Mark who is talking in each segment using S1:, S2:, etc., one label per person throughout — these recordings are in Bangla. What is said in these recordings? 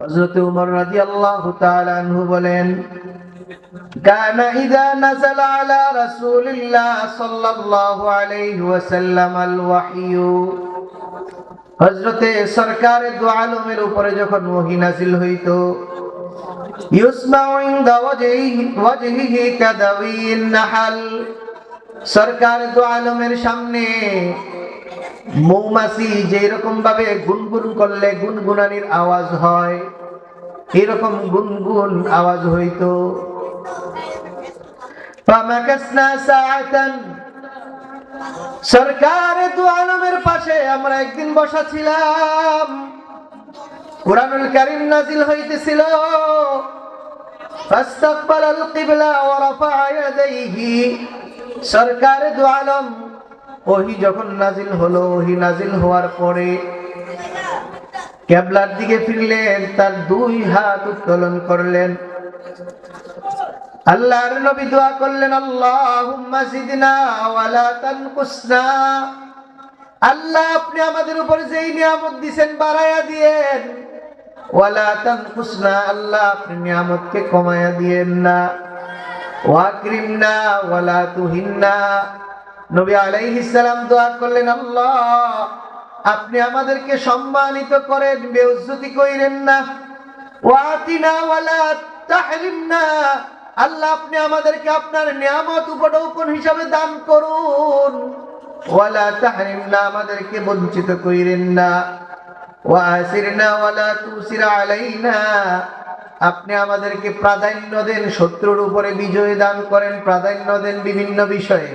S1: হযরত উমর রাদিয়াল্লাহু তাআলা আনহু বলেন, কানা ইযা নাযালা আলা রাসূলিল্লাহ সাল্লাল্লাহু আলাইহি ওয়াসাল্লাম আল ওয়াহয়ু, হযরতে সরকারে দু আলমের উপরে যখন ওহী নাযিল হইতো, ইউসমাউ ইনদা ওয়াজহিহি কাদাওয়িন নাহাল, সরকার দু আলমের সামনে মৌমাছি যেরকম ভাবে গুনগুন করলে গুনগুনানির আওয়াজ হয়, এরকম গুনগুন আওয়াজ হইতো। ফামাকাসনা সাআতান, সরকার দু আলমের পাশে আমরা একদিন বসা ছিলাম, কুরআনুল কারীম নাযিল হইতেছিল। ফাস্তাকবালাল কিবলা ওয়া রাফা'a ইয়াদাইহি, সরকার দু আলম ওহী যখন নাযিল হলো, ওহী নাযিল হওয়ার পরে কিবলার দিকে ফিরলেন, তার দুই হাত উত্তোলন করলেন। আল্লাহর নবী দোয়া করলেন, আল্লাহুম্মা জিদনা ওয়া লা তানকুসনা, আল্লাহ আপনি আমাদের উপর যেই নিয়ামত দিবেন বাড়ায়া দিয়েন, ওয়া লা তানকুসনা, আল্লাহ আপনি নিয়ামতকে কমায়া দিয়েন না, ওয়া আকরিমনা ওয়া লা তুহিন্না, নবী আলাইহিস সালাম দোয়া করলেন, আল্লাহ আপনি আমাদেরকে সম্মানিত করেন, বেইজ্জতি কইরেন না, ওয়া আতিনা ওয়া লা তাহরিমনা, আল্লাহ আপনি আমাদেরকে আপনার নিয়ামত উপঢৌকন হিসাবে দান করুন, ওয়া লা তাহরিমনা, আমাদেরকে বঞ্চিত কইরেন না, ওয়া আসিরনা ওয়া লা তুসির আলাইনা, আপনি আমাদেরকে প্রাধান্য দেন, শত্রুর উপরে বিজয় দান করেন, প্রাধান্য দেন বিভিন্ন বিষয়ে,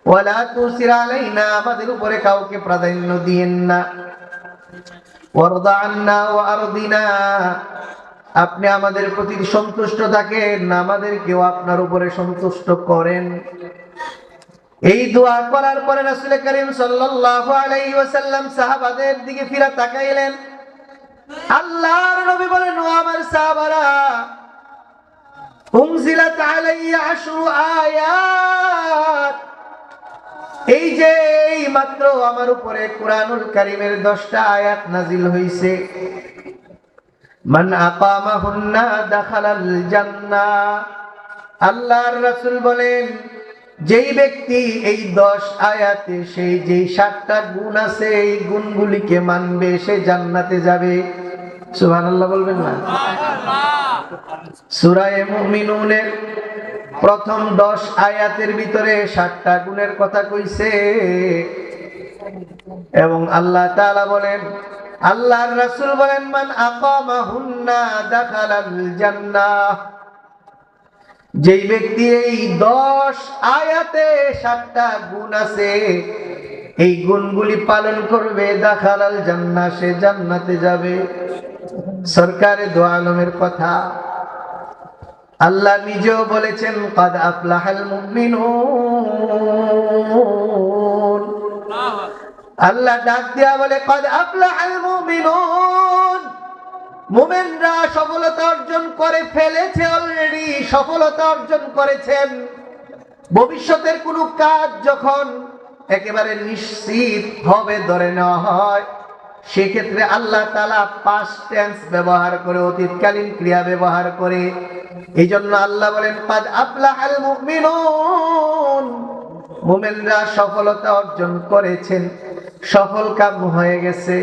S1: ওয়া লা তুসির আলাইনা, আমাদের উপরে কাউকে প্রাধান্য দিয়েন না, ওয়ারদা আন্না ওয়া আরদিনা, আপনি আমাদের প্রতি সন্তুষ্ট থাকেন, আমাদেরকেও আপনার উপরে সন্তুষ্ট করেন। এই দোয়া করার পরে রাসূল করিম সাল্লাল্লাহু আলাইহি ওয়াসাল্লাম সাহাবাদের দিকে ফিরে তাকাইলেন। আল্লাহর নবী বলেন, ও আমার সাহাবারা, উনজিলাত আলাইয়া 10 আয়াত, এই যে এই মাত্র আমার উপরে কুরআনুল কারীমের 10টা আয়াত নাযিল হইছে। মান আকামাহুন্না দাখালাল জান্নাহ, আল্লাহর রাসূল বলেন, যেই ব্যক্তি এই 10 আয়াতে সেই যেই 7টা গুণ আছে এই গুণগুলিকে মানবে, সে জান্নাতে যাবে। সুবহানাল্লাহ বলবেন না? সূরা মুমিনুনের প্রথম 10 আয়াতের ভিতরে 7টা গুণের কথা কইছে, এবং আল্লাহ তাআলা বলেন, আল্লাহর রাসূল বলেন, মান আকামাহুন্না দাখালাল জান্নাহ, যেই ব্যক্তি এই 10 আয়াতে 7টা গুণ আছে এই গুণগুলি পালন করবে, দাখালাল জান্নাহ, সে জান্নাতে যাবে। সরকারে দু আলমের কথা আল্লাহ নিজেও বলেছেন, কাদ আফলাহাল মুমিনুন, আল্লাহ ডাক দিয়া বলে, কাদ আফলাহাল মুমিনুন, মুমিনরা সফলতা অর্জন করে ফেলেছে, অলরেডি সফলতা অর্জন করেছেন। ভবিষ্যতের কোনো কাজ যখন একেবারে নিশ্চিত হবে ধরে নেওয়া হয়, সেক্ষেত্রে আল্লাহ তাআলা পাস্ট টেন্স ব্যবহার করে, অতীতকালীন ক্রিয়া ব্যবহার করে। এই জন্য আল্লাহ বলেন, কাদ আফলাহাল মুমিনুন, মুমিনরা সফলতা অর্জন করেছেন, সফল কাম হয়ে গেছে।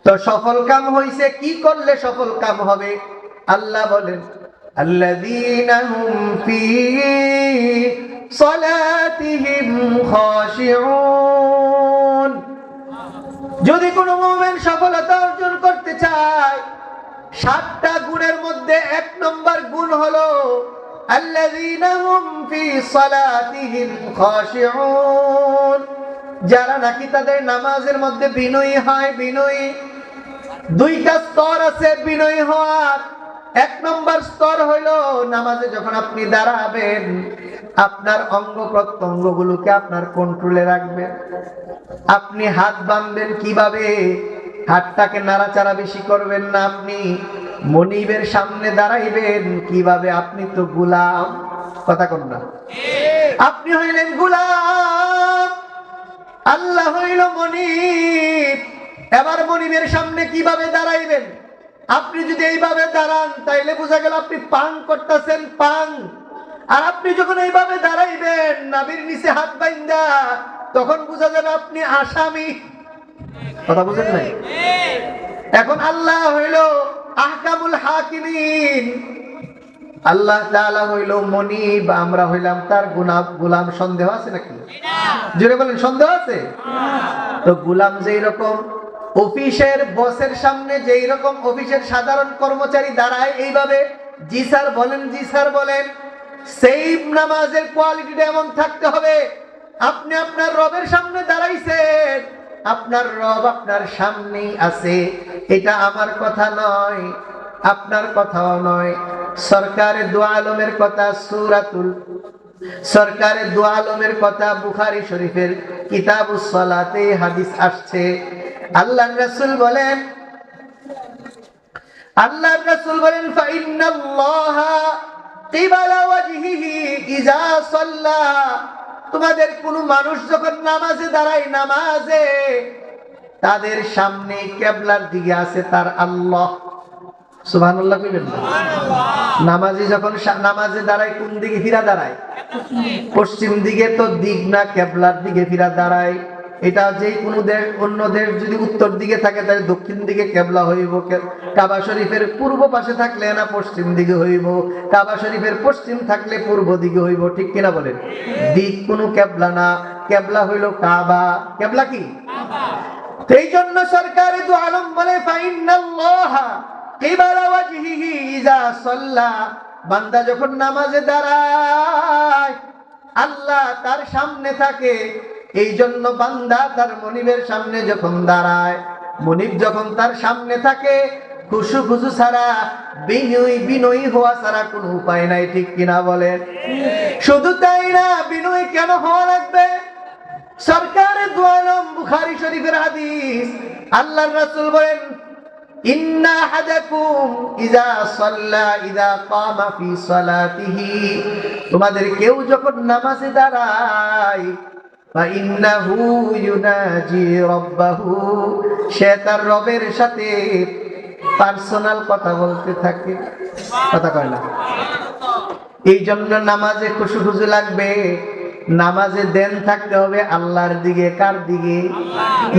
S1: তো সফল কাম হইছে, কি করলে সফল কাম হবে? আল্লাহ বলেন, আল্লাযীনা হুম ফী সালাতিহিম খাশিউন, যদি কোনো মুমিন সফলতা অর্জন করতে চায়, 7টা গুণের মধ্যে 1 নম্বর গুণ হলো আল্লাযীনা হুম ফী সালাতিহিম খাশিউন, যারা নাকি তাদের নামাজের মধ্যে বিনয়ী হয়। বিনয়ী 2টা স্তর আছে বিনয়ী হওয়ার। 1 নম্বর স্তর হইল, নামাজে যখন আপনি দাঁড়াবেন, আপনার অঙ্গ প্রত্যঙ্গ গুলোকে আপনার কন্ট্রোলে রাখবেন। আপনি হাত বাঁধবেন কিভাবে? হাতটাকে নাড়াচাড়া বেশি করবেন না। আপনি মনিবের সামনে দাঁড়াইবেন কিভাবে? আপনি তো গোলাম, কথা কোন না? আপনি হইলেন গোলাম, আল্লাহ হইল মনিব। এবার মনিবের সামনে কিভাবে দাঁড়াইবেন? আপনি যদি এইভাবে দাঁড়ান তাইলে বোঝা গেল আপনি পান করতেছেন পান। আর আপনি যখন এইভাবে দাঁড়াইবেন নাভির নিচে হাত বাইন্দা, তখন বোঝা যাবে আপনি আসামি। কথা বুঝেন নাই? এখন আল্লাহ হইল আহকামুল হাকিমিন, আল্লাহ তাআলা হইল মনিব, আমরা হইলাম তার গোলাম। সন্দেহ আছে নাকি? জোরে বলেন, সন্দেহ আছে? তো গোলাম যেই রকম অফিসের বসের সামনে যেই রকম অফিসের সাধারণ কর্মচারী দাঁড়ায় এইভাবে জি স্যার বলেন, জি স্যার বলেন, সেই নামাজের কোয়ালিটিটা এমন থাকতে হবে। আপনি আপনার রবের সামনে দাঁড়াইছেন, আপনার রব আপনার সামনেই আছে। এটা আমার কথা নয়, আপনার কথাও নয়, সরকারে দু আলমের কথা, সরকারে দু আলমের কথা বুখারী শরীফের কিতাবুস সালাতে হাদিস আসছে। আল্লাহর রাসূল বলেন, ফাইন্নাল্লাহা কিবালা ওয়াজহিহি ইযা সাল্লা, তোমাদের কোন মানুষ যখন নামাজে দাঁড়ায়, নামাজে তাদের সামনে কিবলার দিকে আছে তার আল্লাহ। সুবহানাল্লাহ কইবেন না? নামাজি যখন নামাজে দাঁড়ায় কোন দিকে ফিরা দাঁড়ায়? পশ্চিম দিকে তো দিক না, কিবলার দিকে ফিরা দাঁড়ায়। এটা যে কোনো দেশ, অন্য দেশ যদি উত্তর দিকে থাকে তাহলে দক্ষিণ দিকে কিবলা হইব। কাবা শরীফের পূর্ব পাশে থাকলে না পশ্চিম দিকে হইব, কাবা শরীফের পশ্চিম থাকলে পূর্ব দিকে হইব। ঠিক কিনা বলেন? দিক কোনো কিবলা না, কিবলা হইল কাবা। কিবলা কি? এই জন্য সরকারে দু আলম বলে ফাইন্নাল্লাহা কিবালা ওয়াজহিহি ইযা সাল্লা, বান্দা যখন নামাজে দাঁড়ায় আল্লাহ তার সামনে থাকে। এই জন্য বান্দা তার মনিবের সামনে যখন দাঁড়ায়, মনিব যখন তার সামনে থাকে, খুশু ছাড়া, বিনয়ী হওয়া ছাড়া কোনো উপায় নাই। ঠিক কিনা বলেন? শুধু তাই না, বিনয়ী কেন হওয়া লাগবে? সরকারে দু আলম বুখারী শরীফের হাদিস, আল্লাহর রাসূল বলেন, ইন্না আহাদাকুম ইযা সাল্লা ইযা কামা ফি সালাতিহি, তোমাদের কেউ যখন নামাজে দাঁড়ায়, ফা ইন্নাহু ইউনাজি রাব্বাহু, সে তার রবের সাথে পার্সোনাল কথা বলতে থাকে। কথা কয় না? এই জন্য নামাজে খুশু লাগবে, নামাজে দেন থাকতে হবে আল্লাহর দিকে। কার দিকে?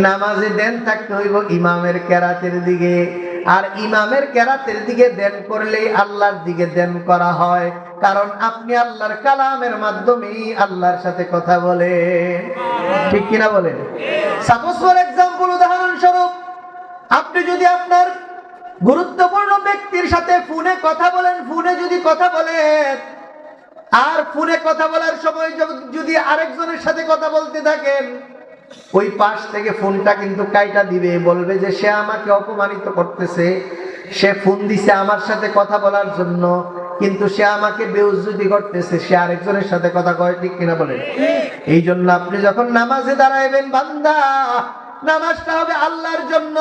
S1: নামাজে দেন থাকতে হইব ইমামের কেরাতের দিকে। আর ইমামের কেরাতের দিকে দেন করলেই আল্লাহর দিকে দেন করা হয়, কারণ আপনি আল্লাহর কালামের মাধ্যমে আল্লাহর সাথে কথা বলেন। ঠিক কিনা বলেন? সাপোজ ফর এক্সাম্পল, উদাহরণস্বরূপ, আপনি যদি আপনার গুরুত্বপূর্ণ ব্যক্তির সাথে ফোনে কথা বলেন, ফোনে যদি কথা বলেন, আর ফোনে কথা বলার সময় যদি আরেকজনের সাথে কথা বলতে থাকেন, ওই পাশ থেকে ফোনটা কিন্তু কাইটা দিবে, বলবে যে সে আমাকে অপমানিত করতেছে, সে ফোন দিছে আমার সাথে কথা বলার জন্য, কিন্তু সে আমাকে বেইজ্জতি করতেছে, সে আরেকজনের সাথে কথা কয়। ঠিক কিনা বলেন? এই জন্য আপনি যখন নামাজে দাঁড়াইবেন, বান্দা নামাজটা হবে আল্লাহর জন্য,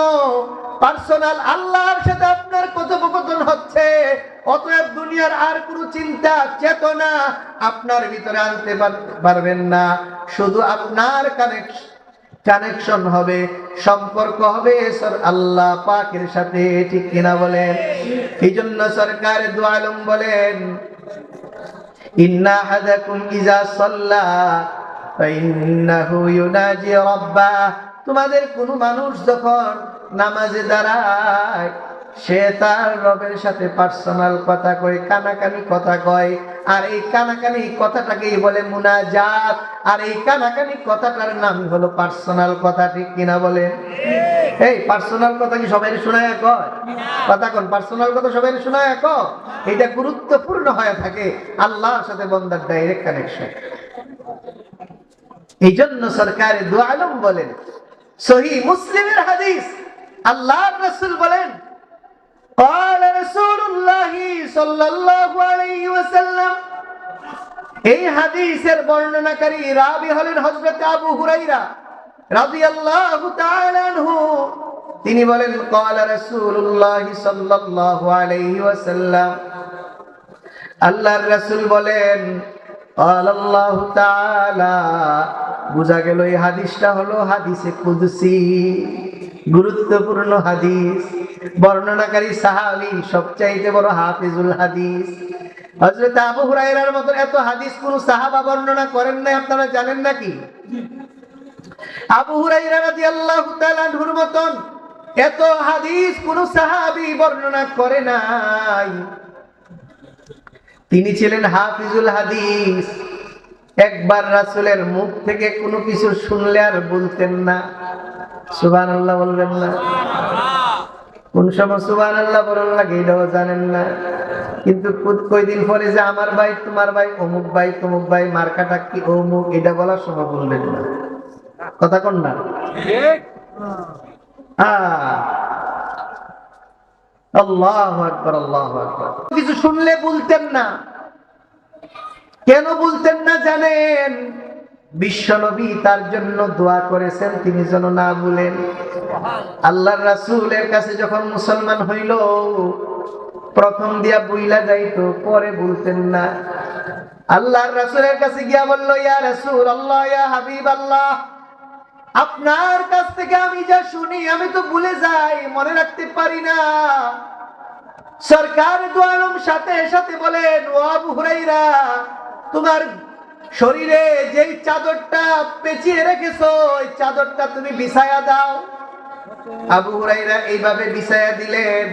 S1: পার্সোনাল, আল্লাহর সাথে আপনার কথোপকথন হচ্ছে। অতএব দুনিয়ার আর কোনো চিন্তা চেতনা আপনার ভিতরে আনতে পারবেন না। শুধু আপনার কানেকশন হবে, সম্পর্ক হবে আল্লাহ পাকের সাথে। ঠিক কিনা বলেন? এই জন্য সরকার দু আলম বলেন, ইন্না আহাদাকুম ইযা সাল্লা ফাইন্নাহু ইউনাজি রাব্বা, তোমাদের কোন মানুষ যখন নামাজে দাঁড়ায়, সে তার রবের সাথে পার্সোনাল কথা কয়, কানাকানি কথা কয়। আর এই কানাকানি কথাটাকেই বলে মুনাজাত, আর এই কানাকানি কথাটার নাম হলো পার্সোনাল কথা। ঠিক কিনা বলেন? এই পার্সোনাল কথা কি সবাই শোনায় কয়? কথা কোন পার্সোনাল কথা সবাই শোনায় কয়? এটা গুরুত্বপূর্ণ হয়ে থাকে আল্লাহর সাথে বান্দার ডাইরেক্ট কানেকশন। এই জন্য সরকারে দু আলম বলেন, সহিহ মুসলিমের হাদিস, আল্লাহর রাসূল বলেন, قال رسول الله صلى الله عليه وسلم, এই হাদিসের বর্ণনাকারী রাবী হলেন হযরত আবু হুরায়রা রাদিয়াল্লাহু তাআলা আনহু। তিনি বলেন, قال رسول الله صلى الله عليه وسلم, আল্লাহর রাসূল বলেন, قال الله تعالى, বুঝা গেল এই হাদিসটা হলো হাদিসে কুদসি। গুরুত্বপূর্ণ হাদিস, বর্ণনাকারী সাহাবী সবচাইতে বড় হাফিজুল হাদিস হযরত আবু হুরায়রার মতো এত হাদিস কোন সাহাবা বর্ণনা করেন নাই, আপনারা জানেন নাকি? আবু হুরায়রা রাদিয়াল্লাহু তাআলা আনহুর মতন এত হাদিস কোন সাহাবী বর্ণনা করে নাই। তিনি ছিলেন হাফিজুল হাদিস। একবার রাসূলের মুখ থেকে কোনো কিছু শুনলে আর বলতেন না। সুবহানাল্লাহ বলবেন না? কোন সময় সুবহানাল্লাহ বলার লাগে এটাও জানেন না, কিন্তু কয়দিন পরে যে আমার ভাই, তোমার ভাই, অমুক ভাই, তমুক ভাই, মার্কাটা কি অমুক, এটা বলার সময় বলবেন না। কথা কোন না? আল্লাহু আকবার, আল্লাহু আকবার। কিছু শুনলে বলতেন না। কেন বলতেন না জানেন? বিশ্বনবী তার জন্য দোয়া করেছেন তিনি যেন না বলেন। আল্লাহর রাসূলের কাছে যখন মুসলমান হইল, প্রথম দিয়া বইলা যাইতো, পরে বলতেন না। আল্লাহর রাসূলের কাছে গিয়া বলল, ইয়া রাসূলুল্লাহ, ইয়া হাবিবাল্লাহ, আপনার কাছ থেকে আমি যা শুনি আমি তো ভুলে যাই, মনে রাখতে পারি না। সরকার দু আলম সাথে সাথে বলেন, ও আবু হুরায়রা, তোমার শরীরে যেই চাদরটা পেঁচিয়ে রেখেছো ওই চাদরটা তুমি বিছায়া দাও। আবু হুরায়রা এইভাবে বিছায়া দিলেন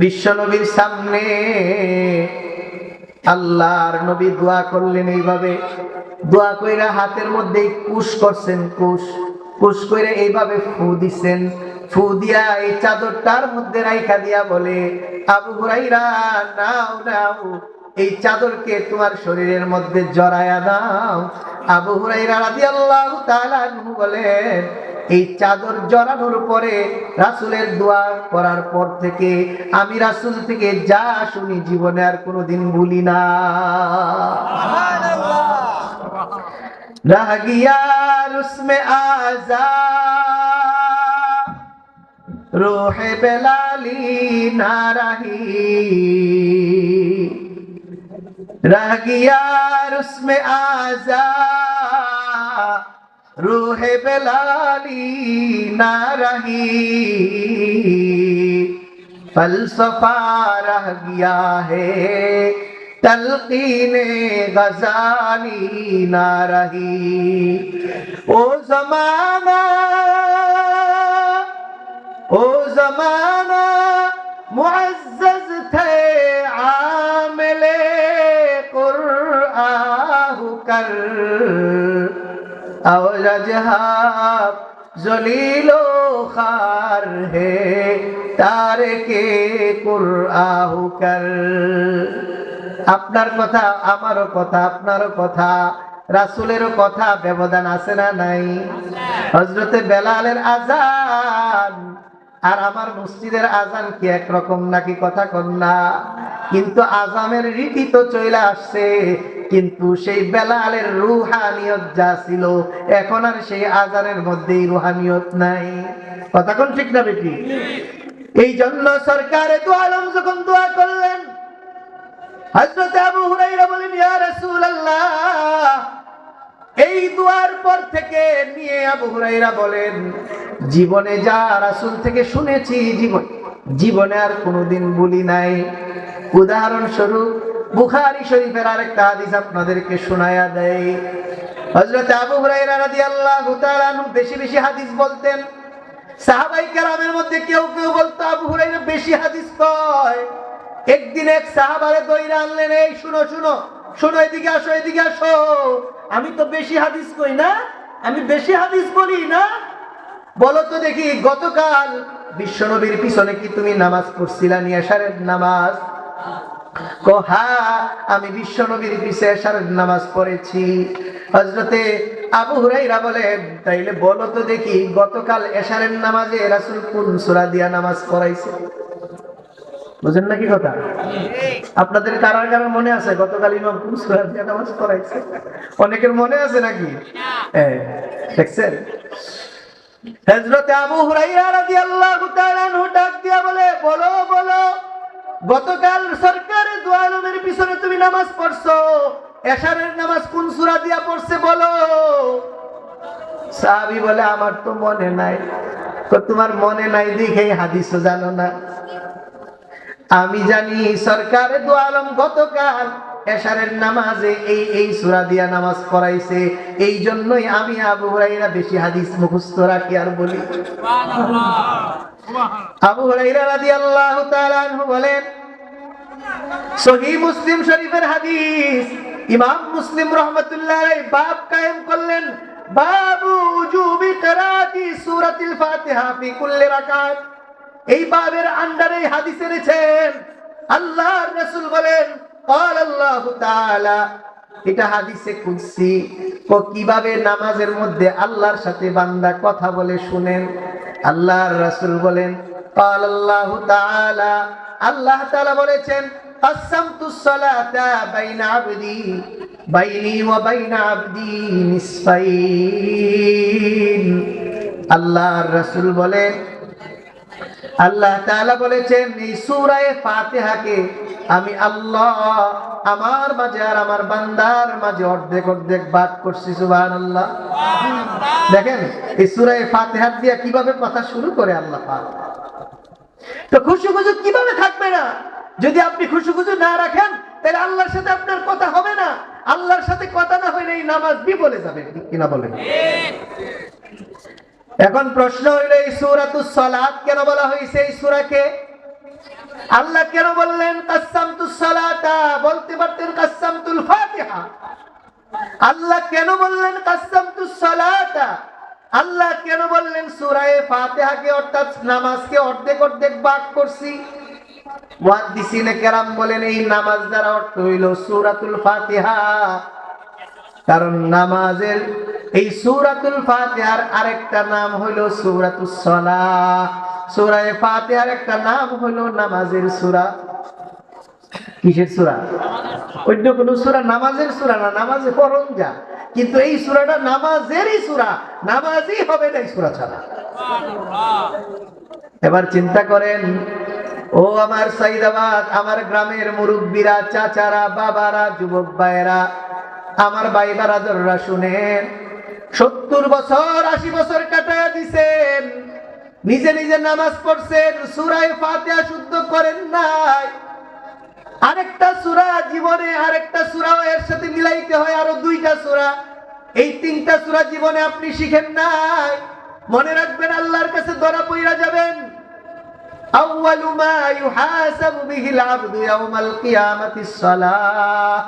S1: বিশ্বনবীর সামনে। আল্লাহর নবী দোয়া করলেন এইভাবে, দোয়া কইরা হাতের মধ্যে কুশ করছেন, কুশ কইরা এইভাবে ফু দিছেন। ফু দিয়া এই চাদরটার মধ্যে রাইখা দিয়া বলে, আবু হুরায়রা, নাও নাও, এই চাদরকে তোমার শরীরের মধ্যে জড়ায়া দাও। আবু হুরায়রা রাদিয়াল্লাহু তাআলা আনহু বলেন, এই চাদর জড়ানোর পরে রাসূলের দোয়া করার পর থেকে আমি রাসূল থেকে যা শুনি জীবনে আর কোনোদিন ভুলি না। সুবহানাল্লাহ। রহ গিয়া রুসমে আযা রূহে বেলালি না রহি, रह गया उसमें आजा रूह बेलाली ना रही, फलसफा रह गया है तलकीने गजाली ना रही। ओ जमाना मुअज़्ज़ज़ थे आमिले कर, और अजहाब जलीलो खार है तारके कुरआहु कर। আপনার কথা আমারও কথা, আপনারও কথা, রাসূলেরও কথা, ব্যবধান আছে না নাই? হযরতে বেলালের আযান আর আমার মসজিদের আযান কি একরকম নাকি? কথা কন না। কিন্তু আযানের রীতি তো চলে আসছে, কিন্তু সেই বেলালের রুহানিয়ত যা ছিল এখন আর সেই আযানের মধ্যেই রুহানিয়ত নাই। কথা কোন ঠিক না বেটি? এই জন্য সরকারে দু আলম যখন দোয়া করলেন, হযরত আবু হুরায়রা বলেন, ইয়া রাসূলুল্লাহ, এই দুয়ার পর থেকে নিয়ে আবু হুরায়রা বলেন, জীবনে যা রাসূল থেকে শুনেছি জীবনে আর কোনোদিন ভুলি নাই। উদাহরণস্বরূপ বুখারী শরীফের আরেকটা হাদিস আপনাদেরকে শোনায়া দেই। হযরত আবু হুরায়রা রাদিয়াল্লাহু তাআলা আনহু বেশি বেশি হাদিস বলতেন। সাহাবায়ে কেরামের মধ্যে কেউ কেউ বলতো আবু হুরায়রা বেশি হাদিস কয়। একদিন এক সাহাবারে দইরা আনলেন, এই শুনো শুনো শুনো, এদিকে আসো, এদিকে আসো, আমি তো বেশি হাদিস কই না, আমি বেশি হাদিস বলি না, বলো তো দেখি গতকাল বিশ্বনবীর পিছনে কি তুমি নামাজ পড়ছিলা, এশারের নামাজ? হ্যাঁ, আমি বিশ্বনবীর পিছে এশারের নামাজ পড়েছি। হযরতে আবু হুরায়রা বলেন, তাইলে বলো তো দেখি গতকাল এশারের নামাজে রাসূল কোন সূরা দিয়া নামাজ পড়াইছে? বুঝেন নাকি কথা? আপনাদের কারার কারার মনে আছে গতকাল ইমাম কোন সূরা দিয়ে নামাজ পড়াইছে? অনেকের মনে আছে নাকি? দেখছেন? হযরত আবু হুরায়রা রাদিয়াল্লাহু তাআলা আনহু ডাক দিয়া বলে, বলো বলো, গতকাল সরকারে দু আলমের পিছনে তুমি নামাজ পড়ছো, এশারের নামাজ কোন সূরা দিয়া পড়ছে বলো? সাহাবী বলে আমার তো মনে নাই। তোমার মনে নাই দেখেই হাদিসও জানো না? আমি জানি সরকারে দু আলম গতকাল এশারের নামাজে এই সূরা দিয়া নামাজ পড়াইছে, এই জন্যই আমি আবু হুরায়রা বেশি হাদিস মুখস্থ রাখি আর বলি। আবু হুরায়রা রাদিয়াল্লাহু তাআলা আনহু বলেন, সহিহ মুসলিম শরীফের হাদিস, ইমাম মুসলিম রাহমাতুল্লাহ আলাইহি বাব কায়েম করলেন, বাবু উজুবি কিরাআতি সূরাতুল ফাতিহা ফি কুল্লি রাকাত। এই বাবের আন্ডারে হাদিস এনেছেন। আল্লাহর রাসূল বলেন, ক্বাল আল্লাহু তাআলা, এটা হাদিসে কুদসি। কিভাবে নামাজের মধ্যে আল্লাহর সাথে বান্দা কথা বলে শুনেন। আল্লাহর রাসূল বলেন, ক্বাল আল্লাহু তাআলা, আল্লাহ তাআলা বলেছেন, কাসসামতুস সালাতা বাইনা আবদি বাইনি ওয়া বাইনা আবদি নিসফাইন। আল্লাহর রাসূল বলেন, আল্লাহ তাআলা বলেছেন এই সূরা ফাতিহাকে আমি আল্লাহ আমার মাঝে আর আমার বান্দার মাঝে অর্ধেক অর্ধেক ভাগ করছি। সুবহানাল্লাহ। দেখেন এই সূরা ফাতিহা দিয়ে কিভাবে কথা শুরু করে আল্লাহ পাক। তো খুশু-খুশু কিভাবে থাকবে না? যদি আপনি খুশু-খুশু না রাখেন তাহলে আল্লাহর সাথে আপনার কথা হবে না। আল্লাহর সাথে কথা না হইলে এই নামাজ বিফলে যাবে, ঠিক কিনা বলেন? এখন প্রশ্ন হইল, এই সূরাতুস সালাত কেন বলা হয়েছে? এই সূরাকে আল্লাহ কেন বললেন কাসসামতুস সালাতা? বলতে পারতেন কাসসামতুল ফাতিহা। আল্লাহ কেন বললেন কাসসামতুস সালাতা? আল্লাহ কেন বললেন সূরা ফাতিহাকে অর্থাৎ নামাজকে অর্ধেক অর্ধেক ভাগ করছি? মুহাদ্দিসিনে কেরাম বলেন এই নামাজ দ্বারা অর্থ হইল সূরাতুল ফাতিহা। কারণ নামাজের এই সূরাতুল ফাতিহার আরেকটা নাম হইল সূরাতুস সালাহ। সূরা ফাতিহার একটা নাম হইল নামাজের সূরা। কিসের সূরা? অন্য কোন সূরা নামাজের সূরা না, নামাজে পড়ন যা, কিন্তু এই সূরাটা নামাজেরই সূরা, নামাজই হবে না এই সূরা ছাড়া। এবার চিন্তা করেন, ও আমার সাইদাবাদ, আমার গ্রামের মুরব্বীরা, চাচারা, বাবারা, যুবক ভাইয়েরা, আমার ভাই বারাদররা শুনেন, 70 বছর 80 বছর কাটায় দিছেন, নিজে নিজে নামাজ পড়ছেন, সূরা ফাতিহা শুদ্ধ করেন নাই। আরেকটা সূরা জীবনে, আরেকটা সূরা এর সাথে মিলাইতে হয় আরো 2টা সূরা। এই 3টা সূরা জীবনে আপনি শিখেন নাই। মনে রাখবেন, আল্লাহর কাছে ধরা পইরা যাবেন। আউয়ালু মা ইউহাসাবু বিহিল আবদু ইয়াউমাল কিয়ামাতিস সালাহ।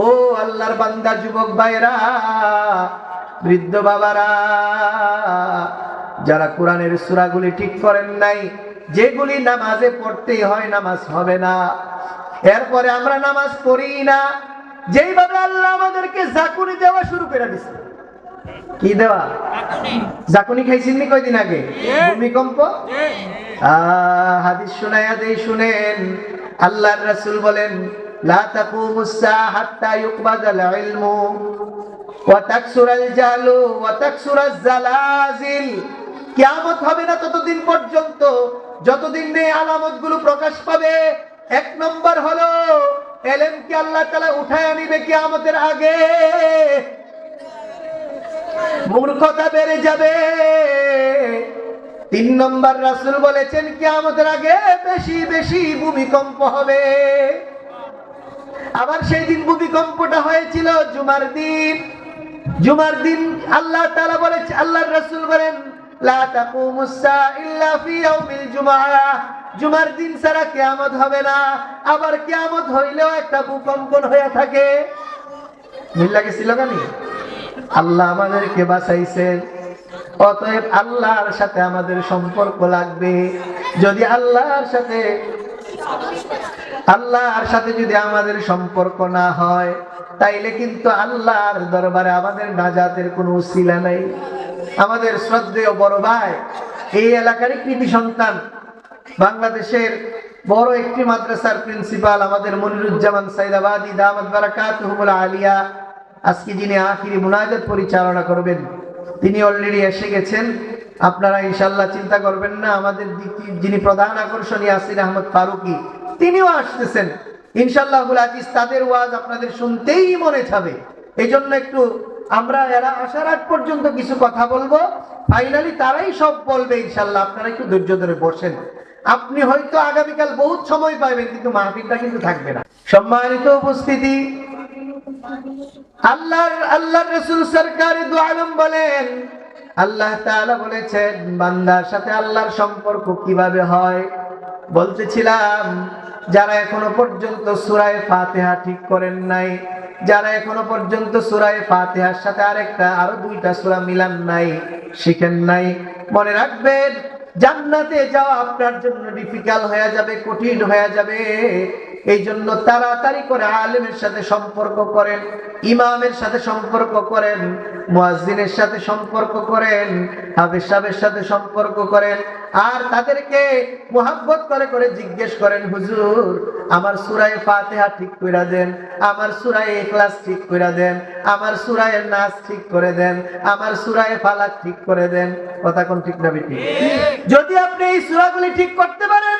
S1: ও আল্লাহর বান্দা, যুবক ভাইরা, বৃদ্ধ বাবারা, যারা কোরআনের সূরাগুলি ঠিক করেন নাই, যেগুলি নামাজে পড়তেই হয়, নামাজ হবে না। এরপরে আমরা নামাজ পড়ি না। যেইভাবে আল্লাহ আমাদেরকে জাকুনি দেওয়া শুরু করে দিছে। কি দেওয়া? জাকুনি খাইছেন কয়দিন আগে? ভূমিকম্প। হাদিস শোনায়া দেই, শুনেন। আল্লাহর রাসূল বলেন, লা তাকুমুস সাআ হাত্তা ইউকবাদাল ইলমু ওয়া তাকসুরাল জাহলু ওয়া তাকসুরাজ জালাজিল। কিয়ামত হবে না ততদিন পর্যন্ত যতদিন এই আলামতগুলো প্রকাশ পাবে। 1 নম্বর হলো ইলমকে আল্লাহ তাআলা উঠায় নিবে কিয়ামতের আগে। মূর্খতা বেড়ে যাবে। 3 নম্বর রাসূল বলেছেন কিয়ামতের আগে বেশি বেশি ভূমিকম্প হবে। আবার সেই দিন ভূমিকম্পটা হয়েছিল জুমার দিন। জুমার দিন আল্লাহ তাআলা বলেছে, আল্লাহর রাসূল বলেন, লা তাকুমুস সাআ ইল্লা ফি ইয়াউমিল জুমআহ। জুমার দিন ছাড়া কিয়ামত হবে না। আবার কিয়ামত হইলেও একটা ভূকম্পন হয়ে থাকে। মিল লাগেছিল কেন? আল্লাহ আমাদেরকে বাঁচাইছেন। অতএব আল্লাহর সাথে আমাদের সম্পর্ক লাগবে। যদি আল্লাহর সাথে যদি আমাদের সম্পর্ক না হয়, তাইলে কিন্তু আল্লাহর দরবারে আমাদের নাজাতের কোনো উসিলা নাই। আমাদের শ্রদ্ধেয় বড় ভাই, এই এলাকারই কৃতি সন্তান, বাংলাদেশের বড় একটি মাদ্রাসার প্রিন্সিপাল আমাদের মনিরুজ্জামান সাইদাবাদী দামাত বারাকাতুহুল আলিয়া, আজকে যিনি আখিরি মুনাজাত পরিচালনা করবেন, তিনি অলরেডি এসে গেছেন। আপনারা ইনশাআল্লাহ চিন্তা করবেন না। আমাদের যিনি প্রধান আকর্ষণ ইয়াসির আহমদ ফারুকি, তিনিও আসতেছেন ইনশাআল্লাহুল আজিজ। তাদের ওয়াজ আপনাদের শুনতেই মনে যাবে। এই জন্য একটু আমরা এরা আসার আগ পর্যন্ত কিছু কথা বলবো, ফাইনালি তারাই সব বলবে ইনশাআল্লাহ। আপনারা একটু ধৈর্য ধরে বসেন। আপনি হয়তো আগামীকাল বহুত সময় পাবেন, কিন্তু মাহফিলটা কিন্তু থাকবে না। সম্মানিত উপস্থিতি, আল্লাহর রাসূল সরকারে দু আলম বলেন, আল্লাহ তাআলা বলেছেন বান্দার সাথে আল্লাহর সম্পর্ক কিভাবে হয়। বলতেছিলাম, যারা এখনো পর্যন্ত সূরা ফাতিহা ঠিক করেন নাই, যারা এখনো পর্যন্ত সূরা ফাতিহার সাথে আরো দুইটা সূরা মিলান নাই, শিখেন নাই, মনে রাখবেন জান্নাতে যাওয়া আপনার জন্য ডিফিকাল্ট হয়ে যাবে, কঠিন হয়ে যাবে। এই জন্য তাড়াতাড়ি করে আলেমের সাথে সম্পর্ক করেন, ইমামের সাথে সম্পর্ক করেন, মুয়াজ্জিনের সাথে সম্পর্ক করেন, হাফেজ সাহেবের সাথে সম্পর্ক করেন, আর তাদেরকে মুহাব্বত করে করে জিজ্ঞেস করেন, হুজুর আমার সূরা ফাতিহা ঠিক কইরা দেন, আমার সূরা ইখলাস ঠিক কইরা দেন, আমার সূরা নাস ঠিক করে দেন, আমার সূরা ফালাক ঠিক করে দেন। কথা কোন ঠিক না বেটি? যদি আপনি এই সূরাগুলি ঠিক করতে পারেন,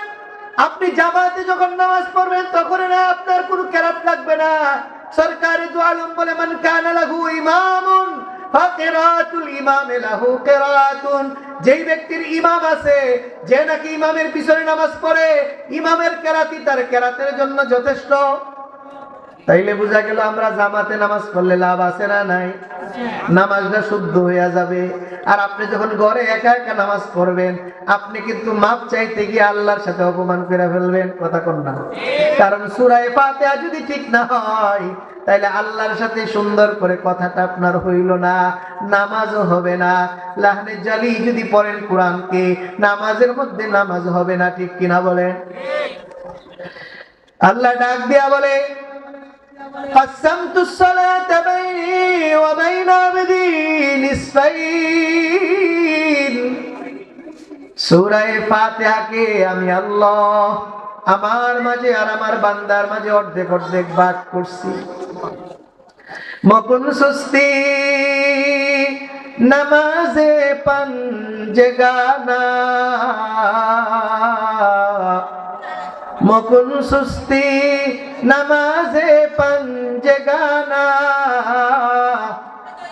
S1: আপনি জামাতে যখন নামাজ পড়বেন তখন না আপনার কোনো কেরাত লাগবে না। সরকারে দু আলম বলে, মান কানা লাহু ইমামুন ফাকিরাতুল ইমাম লাহু কিরাতুন। যেই ব্যক্তির ইমাম আছে, যে নাকি ইমামের পিছনে নামাজ পড়ে, ইমামের কেরাতি তার কেরাতের জন্য যথেষ্ট। তাইলে বোঝা গেল আমরা জামাতে নামাজ পড়লে লাভ আছে না নাই? নামাজটা শুদ্ধ হয়ে যাবে। আর আপনি যখন ঘরে একা একা নামাজ পড়বেন, আপনি কিন্তু মাপ চাইতে গিয়ে আল্লাহর সাথে অপমান করে ফেলবেন। কথা কোন না? কারণ সূরা ফাতিহা যদি ঠিক না হয়, তাইলে আল্লাহর সাথে সুন্দর করে কথাটা আপনার হইল না, নামাজও হবে না। লাহনে জালি যদি পড়েন কোরআনকে, নামাজের মধ্যে নামাজ হবে না। ঠিক কিনা বলেন? আল্লাহ ডাক দিয়া বলে, قسمت الصلاة بيني وبين عبدي نصفين। সূরা ফাতিহাকে আমি আল্লাহ আমার মাঝে আর আমার বান্দার মাঝে অর্ধেক অর্ধেক ভাগ করছি। মকুন সুস্তি নামাজে পাঞ্জেগানা, মকুন সুস্তি নামাজে পাঞ্জেগানা,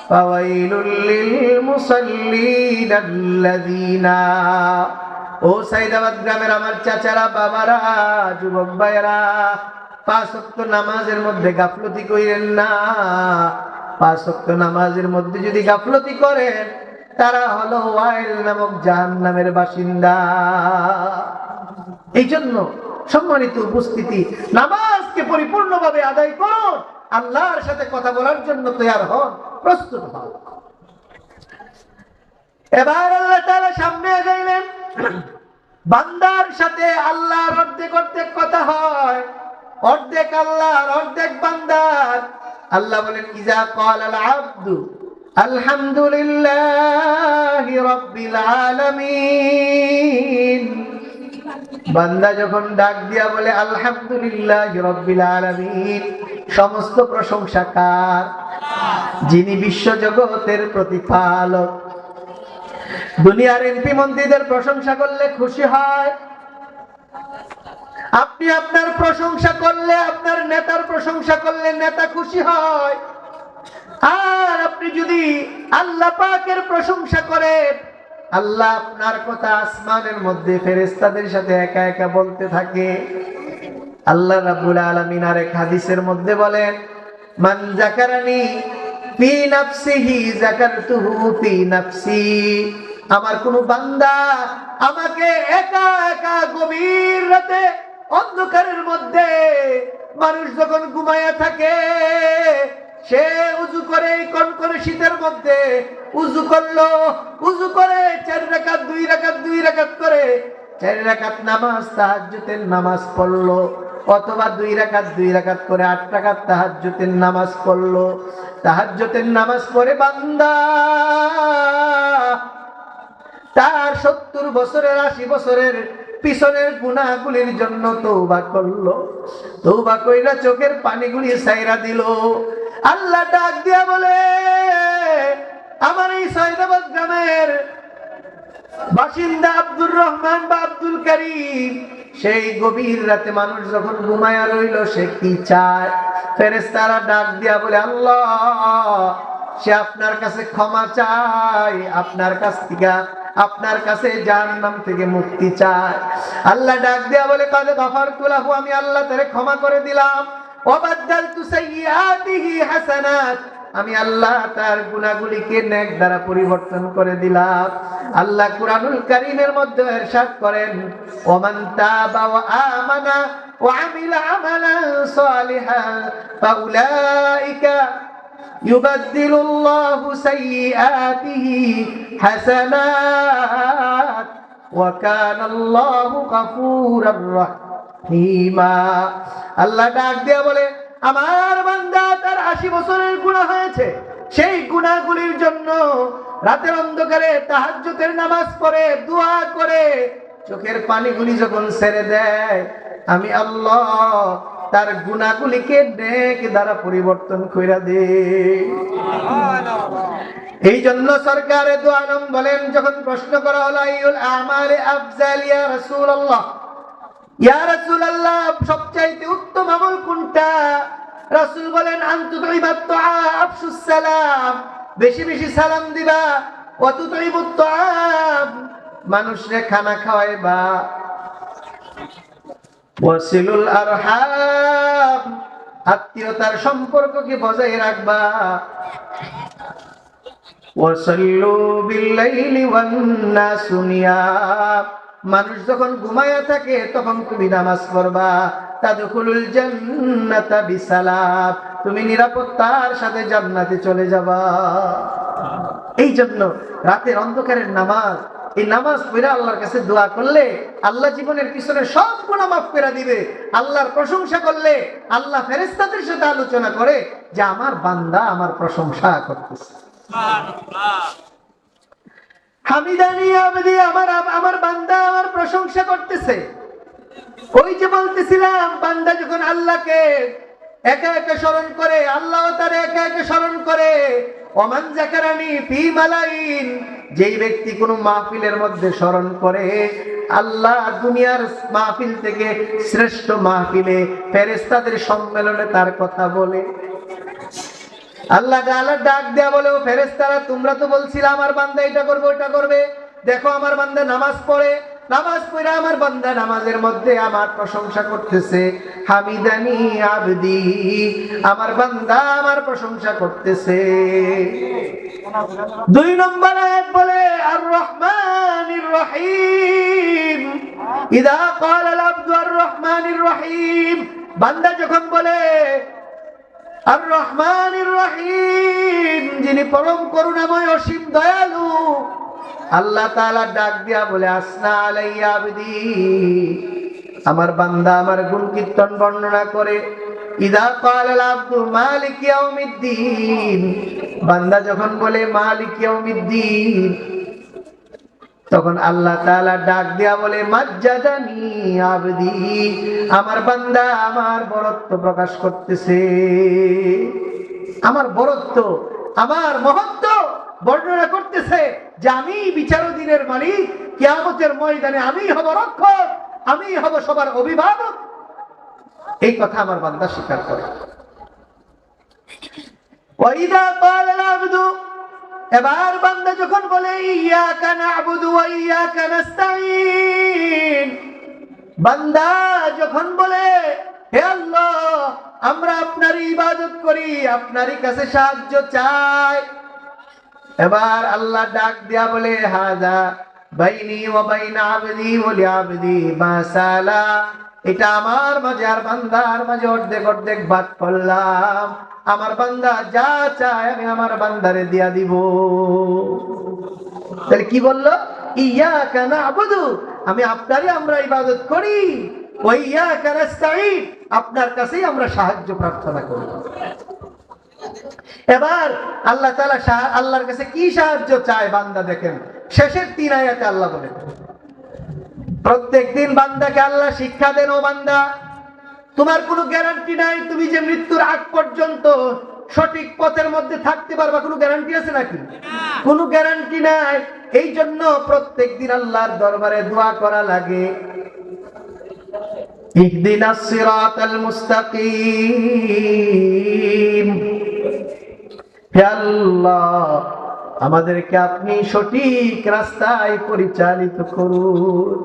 S1: ফাওয়াইলুল লিল মুসাল্লিন আল্লাযিনা। ও সাইদাবাদ গ্রামের আমার চাচারা, বাবারা, যুবক ভাইয়েরা, 5 ওয়াক্ত নামাজের মধ্যে গাফলতি কইরেন না। 5 ওয়াক্ত নামাজের মধ্যে যদি গাফলতি করেন, তারা হলো ওয়াইল নামক জাহান্নামের বাসিন্দা। এই জন্য সম্মানিত উপস্থিতি, নামাজকে পরিপূর্ণভাবে আদায় করুন, আল্লাহর সাথে কথা বলার জন্য তৈয়ার হন, প্রস্তুত হন। এবার আল্লাহ তাআলা সামনে আগাইলেন। বান্দার সাথে আল্লাহর অর্ধেক অর্ধেক কথা হয়, অর্ধেক আল্লাহর অর্ধেক বান্দার। আল্লাহ বলেন, ইজা ক্বালাল আবদু আলহামদুলিল্লাহি রাব্বিল আলামিন। বান্দা যখন ডাক দিয়া বলে আলহামদুলিল্লাহি রাব্বিল আলামিন, সমস্ত প্রশংসা কার? যিনি বিশ্ব জগতের প্রতিপালক। দুনিয়ার এমপি মন্ত্রীদের প্রশংসা করলে খুশি হয়, আপনি আপনার প্রশংসা করলে, আপনার নেতার প্রশংসা করলে নেতা খুশি হয়। আর আপনি যদি আল্লাহ পাকের প্রশংসা করেন, আল্লাহ আপনার কথা আসমানের মধ্যে ফেরেশতাদের সাথে একা একা বলতে থাকে। আল্লাহ রাব্বুল আলামিন আরেক হাদিসের মধ্যে বলেন, মান যাকারানি ফি নাফসিহি যাকারতুহু ফি নাফসি। আমার কোন বান্দা আমাকে একা একা গভীর রাতে অন্ধকারের মধ্যে, মানুষ যখন ঘুমায়া থাকে, সে উযু করে কনকনে শীতের মধ্যে উযু করলো, উযু করে 4 রাকাত 2 রাকাত 2 রাকাত করে 4 রাকাত নামাজ, তাহাজ্জুদের নামাজ পড়লো, অথবা 2 রাকাত 2 রাকাত করে 8 রাকাত তাহাজ্জুদের নামাজ পড়লো। তাহাজ্জুদের নামাজ পড়ে বান্দা তার 70 বছরের 80 বছরের পিছনের গুনাহগুলির জন্য তওবা করলো। তওবা কইরা চোখের পানিগুলি ছাইরা দিল। আল্লাহ ডাক দিয়া বলে, আমার এই সাইদাবাদ গ্রামের বাসিন্দা আব্দুর রহমান বা আব্দুল কারীম, সেই গভীর রাতে মানুষ যখন ঘুমায়া রইল, সে কি চায়? ফেরেশতারা ডাক দিয়া বলে, আল্লাহ সে আপনার কাছে ক্ষমা চায়, আপনার কাছ থেকে, আপনার কাছে জাহান্নাম থেকে মুক্তি চায়। আল্লাহ ডাক দেয়া বলে কাদ গাফারতু লাহু, আমি আল্লাহ তারে ক্ষমা করে দিলাম। ওয়া বাদদালতু সাইয়্যাতিহি হাসানাত, আমি আল্লাহ তার গুনাহগুলিকে নেক দ্বারা পরিবর্তন করে দিলাম। আল্লাহ কুরআনুল কারীমের মধ্যে ইরশাদ করেন, ওমান তাবা ওয়া আমানা ওয়া আমিলা আমালান সালিহান ফাউলাইকা ইউবাদদিলুল্লাহু সাইয়্যাতিহি হাসানাত ওয়া কানাল্লাহু গফুরুর রহিমা। আল্লাহ ডাক দিয়া বলে, আমার বান্দা তার 80 বছরের গুনাহ হয়েছে, সেই গুনাহগুলির জন্য রাতের অন্ধকারে তাহাজ্জুদের নামাজ পড়ে দোয়া করে চোখের পানিগুলি যখন ছেড়ে দেয়, আমি আল্লাহ তার গুনাহগুলিকে নেক দ্বারা পরিবর্তন কইরা দেই। এই জন্য সরকারে দো আলম বলেন, যখন প্রশ্ন করা হলো আইয়ুল আমালি আফজাল ইয়া রাসূলুল্লাহ, ইয়া রাসূলুল্লাহ সবচাইতে উত্তম আমল কোনটা? রাসূল বলেন আনতুতইবাত তুআ আফশুস সালাম, বেশি বেশি সালাম দিবা, ওয়া তুতইবুত তুআম, মানুষকে খানা খাওয়াইবা, ওয়াসিলুল আরহাম, আত্মীয়তার সম্পর্ককে বজায় রাখবা, ওয়াসাল্লু বিল্লাইলি ওয়ান নাসু নিয়াম, মানুষ যখন ঘুমায়া থাকে তখন তুমি নামাজ পড়বা, তাদখুলুল জান্নাতা বিসালাম, তুমি নিরাপত্তার সাথে জান্নাতে চলে যাবা। এই জন্য রাতের অন্ধকারের নামাজ, এই নামাজ পড়ে আল্লাহর কাছে দোয়া করলে আল্লাহ জীবনের পিছনে সব গুনাহ মাফ করে দিবে। আল্লাহর প্রশংসা করলে আল্লাহ ফেরেশতাদের সাথে আলোচনা করে যে আমার বান্দা আমার প্রশংসা করতেছে, হামিদানি আবদি, আমার বান্দা আমার প্রশংসা করতেছে। ওই যে বলতেছিলাম, বান্দা যখন আল্লাহকে একা একা স্মরণ করে, আল্লাহ তারে একা একা স্মরণ করে, ওমান যাকারানি ফি মালাইন, যেই ব্যক্তি কোন মাহফিলের মধ্যে স্মরণ করে, আল্লাহ দুনিয়ার মাহফিল থেকে শ্রেষ্ঠ মাহফিলে ফেরেশতাদের সম্মেলনে তার কথা বলে। আল্লাহ তাআলা ডাক দেয়া বলে, ও ফেরেশতারা তোমরা তো বলছিলে আমার বান্দা এটা করবে ওটা করবে, দেখো আমার বান্দা নামাজ পড়ে, নামাজ পড়ে আমার বান্দা নামাজের মধ্যে আমার প্রশংসা করতেছে, হামিদানি আবদি, আমার বান্দা আমার প্রশংসা করতেছে। 2 নম্বর আয়াত বলে আর রহমানির রহিম, ইদা ক্বালা আল আবদু আর রহমানির রহিম, বান্দা যখন বলে আর রহমানির রহিম, যিনি পরম করুণাময় অসীম দয়ালু, আল্লাহ তাআলা ডাক দিয়া বলে আসনা আলাইয়া আবদি, আমার বান্দা আমার গুণ কীর্তন বর্ণনা করে। ইদা ক্বালা আল আবদু মালিক ইয়াউমিদ্দিন, বান্দা যখন বলে মালিক ইয়াউমিদ্দিন, তখন আল্লাহ তাআলা ডাক দিয়া বলে মাজ্জাদানি আবদি, আমার বান্দা আমার বরত্ব প্রকাশ করতেছে, আমার বরত্ব, আমার মহত্ব বর্ণনা করতেছে যে আমি বিচারদিনের মালিক, কিয়ামতের ময়দানে আমি হব রক্ষক, আমি হব সবার অভিভাবক। এই কথা আমার বান্দা স্বীকার করে। ওয়াইদা ক্বালা আল আবদু, এবার বান্দা যখন বলে ইয়াকা না'বুদু ওয়া ইয়াকা নাস্তাঈন, বান্দা যখন বলে হে আল্লাহ আমরা আপনারই ইবাদত করি, আপনারই কাছে সাহায্য চাই, এবার আল্লাহ ডাক দিয়া বলে হাযা বাইনি ওয়া বাইনা আবদি ওয়া লিআবদি মা সালা, এটা আমার মাঝে আর বান্দার মাঝে অর্ধেক অর্ধেক ভাগ করলাম, আমার বান্দা যা চায় আমি আমার বান্দারে দিয়া দিব। তাহলে কি বললো? ইয়াকা না'বুদু, আমি আপনারই আমরা ইবাদত করি, ওয়া ইয়াকা নাস্তাঈন, আপনার কাছেই আমরা সাহায্য প্রার্থনা করি। এবার আল্লাহ তাআলা আল্লাহর কাছে কি সাহায্য চায় বান্দা, দেখেন শেষের 3 আয়াতে আল্লাহ বলেন, প্রত্যেকদিন বান্দাকে আল্লাহ শিক্ষা দেন, ও বান্দা তোমার কোনো গ্যারান্টি নাই তুমি যে মৃত্যুর আগ পর্যন্ত সঠিক পথের মধ্যে থাকতে পারবা, কোনো গ্যারান্টি আছে নাকি? কোনো গ্যারান্টি নাই। এই জন্য প্রত্যেকদিন আল্লাহর দরবারে দোয়া করা লাগে, ইহদিনাস সিরাতাল মুস্তাকিম, হে আল্লাহ, আমাদেরকে আপনি সঠিক রাস্তায় পরিচালিত করুন।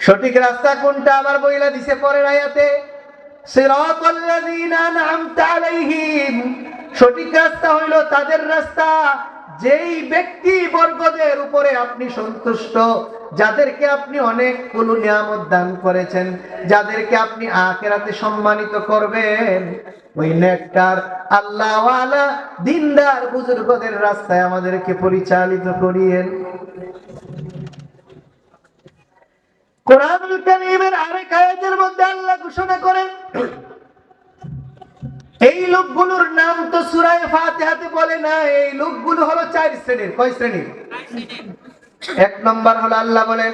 S1: সঠিক রাস্তা কোনটা আবার বইলা দিছে পরের আয়াতে, সিরাতাল্লাযীনা আন'আমতা আলাইহিম, সঠিক রাস্তা হইল তাদের রাস্তা যেই ব্যক্তি বর্গদের উপরে আপনি সন্তুষ্ট, যাদেরকে আপনি অনেকগুলো নিয়ামত দান করেছেন, যাদেরকে আপনি আখিরাতে সম্মানিত করবেন, ওই নেককার আল্লাহওয়ালা দিনদার বুজুর্গদের রাস্তায় আমাদেরকে পরিচালিত করিয়েন। কোরআনুল কারীমের আরেক আয়াতের মধ্যে আল্লাহ ঘোষণা করেন, এই লোকগুলোর নাম তো সূরা ফাতিহাতে বলে না। এই লোকগুলো হলো 4 শ্রেণীর। কয় শ্রেণীর? এক নম্বর হলো আল্লাহ বলেন,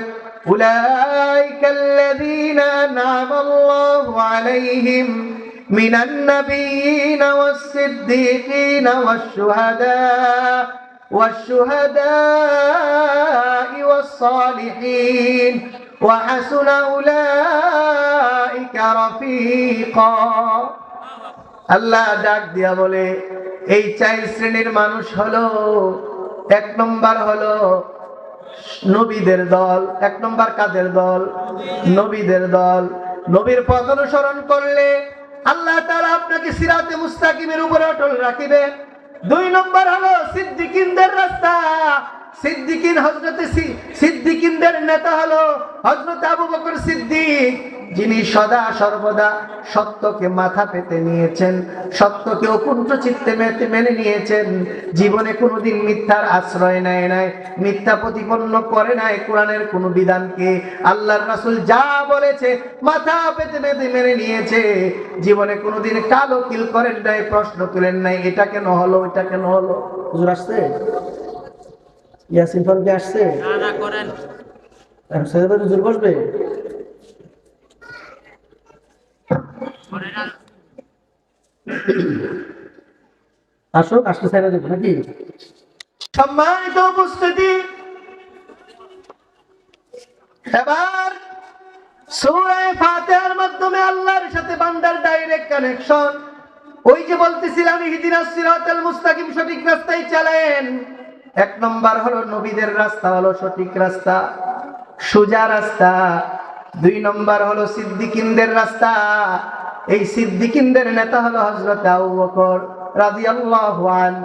S1: উলাইকাল্লাযীনা আন'আমাল্লাহু আলাইহিম মিনান নাবিয়্যিনা ওয়াস-সিদ্দীকিনা ওয়াশ-শুহাদা'i ওয়াস-সালিহিন ওয়া হাসুনা উলাইকা রাফীকা। আল্লাহ ডাক দিয়া বলে, এই 4 শ্রেণীর মানুষ হলো, এক নম্বর হলো নবীদের দল। এক নম্বর কাদের দল? নবীদের দল। নবীর পথ অনুসরণ করলে আল্লাহ তাআলা আপনাকে সিরাতে মুস্তাকিমের উপরে অটল রাখিবেন। 2 নম্বর হলো সিদ্দিকিনদের রাস্তা। সিদ্দিকিন হযরতে সিদ্দিকিনদের নেতা হলো হযরত আবু বকর সিদ্দিক, যিনি সদা সর্বদা সত্যকে মাথা পেতে নিয়েছেন, সত্যকে অকুণ্ঠ চিত্তে মেনে নিয়েছেন, জীবনে কোনোদিন মিথ্যার আশ্রয় নেয় নাই, মিথ্যা প্রতিপন্ন করে নাই কোরআনের কোনো বিধানকে। আল্লাহর রাসূল যা বলেছে মাথা পেতে মেনে নিয়েছে, জীবনে কোনোদিন কালো কিল করেন নাই, প্রশ্ন তুলেন নাই, এটা কেন হলো, এটা কেন হলো। হুজুর আসছে? ইয়াসিন ফরকে আসছে? না করেন। সাহেব হুজুর বসবে? আসো, আসতে চাইলে দেখো নাকি। সম্মানিত উপস্থিতি, এবার সূরা ফাতিহার মাধ্যমে আল্লাহর সাথে বান্দার ডাইরেক্ট কানেকশন। ওই যে বলতেছিলাম ইহদিনাস সিরাতাল মুস্তাকিম, সঠিক রাস্তায় চালায়েন। এক নম্বর হলো নবীদের রাস্তা, হলো সঠিক রাস্তা, সোজা রাস্তা। 2 নম্বর হলো সিদ্দিকিনদের রাস্তা। এই সিদ্দিকিনদের নেতা হলো হযরত আবু বকর রাদিয়াল্লাহু আনহু।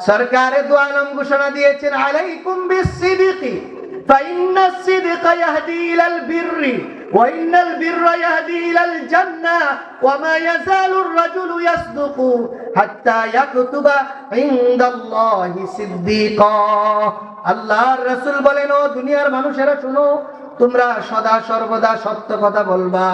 S1: সরকারে দু আলম ঘোষণা দিয়েছেন, আলাইকুম বিস-সিদকি ফাইন্নাস সিদকা ইয়াহদি ইলাল বিররি ওয়া ইন্নাল বিররা ইয়াহদি ইলাল জান্নাহ ওয়া মা ইয়াজালুর রাজুলু ইয়াসদুকু হাত্তা ইয়াকতুবা ইনদাল্লাহি সিদ্দিকা। আল্লাহর রাসূল বলেন, ও দুনিয়ার মানুষেরা শুনো, তোমরা সদা সর্বদা সত্য কথা বলবা।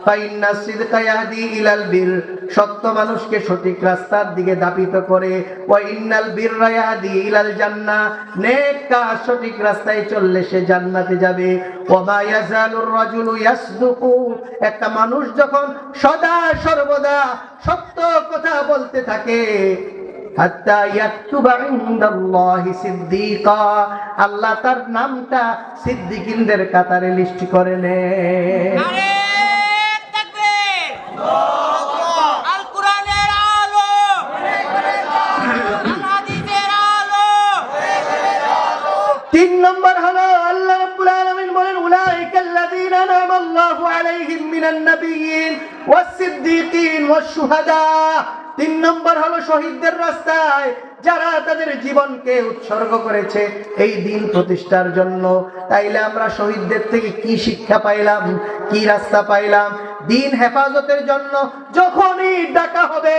S1: ফাইন্নাস সিদকা ইয়াহদি ইলাল বির, সত্য মানুষকে সঠিক রাস্তার দিকে ধাবিত করে। ওয়া ইন্নাল বিররা ইয়াহদি ইলাল জান্নাহ, নেক কাজ সঠিক রাস্তায় চললে সে জান্নাতে যাবে। ওয়া মা ইয়াজালুর রাজুলু ইয়াসদুকু, একটা মানুষ যখন সদা সর্বদা সত্য কথা বলতে থাকে, হাত্তা ইয়াকতুবা ইনদাল্লাহি সিদ্দিকা, আল্লাহ তার নামটা সিদ্দিকিনদের কাতারে লিস্ট করে নেন। নারে তাকবীর, আল কোরআনের আলো, হাদিসের আলো। 3 নম্বর হলো আল্লাহ রাব্বুল আলামিন বলেন, উলাইকাল্লাযীনা আন'আমাল্লাহু আলাইহিম মিনান নাবিয়্যিন ওয়াস-সিদ্দীকিন ওয়াশ-শুহাদা। 3 নম্বর হলো শহীদদের রাস্তায়, যারা তাদের জীবনকে উৎসর্গ করেছে এই দিন প্রতিষ্ঠার জন্য। তাইলে আমরা শহীদদের থেকে কি শিক্ষা পাইলাম, কি রাস্তা পাইলাম? দিন হেফাজতের জন্য যখনই ডাকা হবে,